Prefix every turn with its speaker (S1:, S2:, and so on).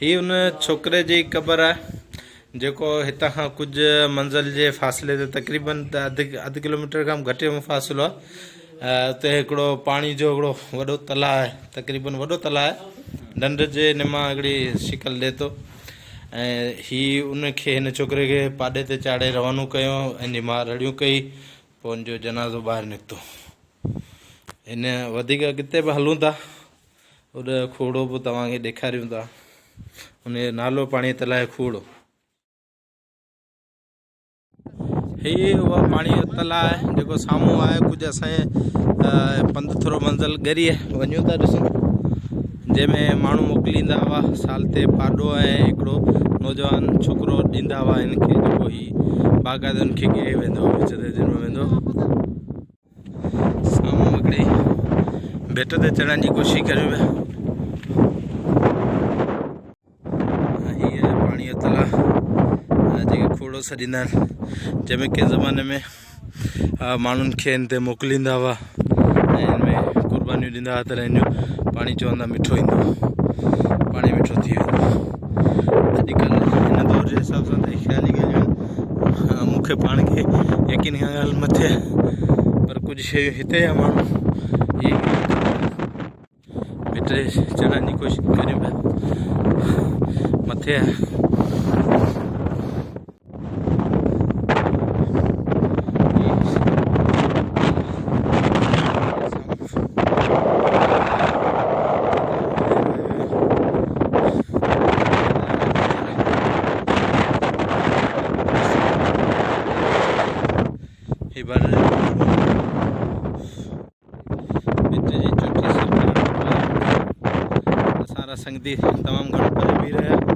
S1: ही उन छोकरे जी क़बर आहे जेको हितां खां कुझु मंज़िल जे फ़ासिले ते तक़रीबन अधु किलोमीटर खां घटि में फ़ासिलो आहे। उते हिकिड़ो पाणी जो हिकिड़ो वॾो तलाउ आहे, तक़रीबन वॾो तलाउ आहे, ढंढ जे निमा हिकिड़ी शिकल ॾिए थो। ऐं हीअ उनखे हिन छोकिरे खे पाॾे ते चाढ़े रवानो कयो, इन मां रड़ियूं कई, पोइ हुनजो जनाज़ो ॿाहिरि निकितो। हिन वधीक अॻिते बि हलूं था, होॾे खूड़ो बि तव्हांखे ॾेखारियूं था। उन जो नालो पाणी तलाउ खूड़ो। हीअ उहा पाणी जो तलाउ आहे जेको साम्हूं आहे। कुझु असांजे पंधु थोरो मंज़िल ॻरी वञूं था ॾिसूं, जंहिंमें माण्हू मोकिलींदा हुआ साल ते पाॾो ऐं हिकिड़ो नौजवान छोकिरो ॾींदा हुआ हिनखे, जेको ही बाक़ाइदा हुनखे ॻे वेंदो विच ते जिन में वेंदो। साम्हूं हिकिड़ी भेट ते चढ़ण जी कोशिशि करियूं पिया। हीअ पाणी जो तलाउ जेके खूड़ो सॾींदा आहिनि, जंहिंमें कंहिं ज़माने में माण्हुनि खे हिन ते मोकिलींदा हुआ ऐं हिन में क़ुर्बानियूं ॾींदा हुआ त हिन जो पाणी चवंदा मिठो ईंदो, पाणी मिठो थी वेंदो। अॼुकल्ह हिन दौर जे हिसाब सां त ख़्याली ॻाल्हियूं मूंखे पाण खे यकीन खां ॻाल्हि मथे आहे, पर कुझु शयूं हिते जा माण्हू इहे भेट ते चढ़ण जी कोशिशि करियूं पिया, मथे आहे। संगती तमामु घणो करे बीह रहिया।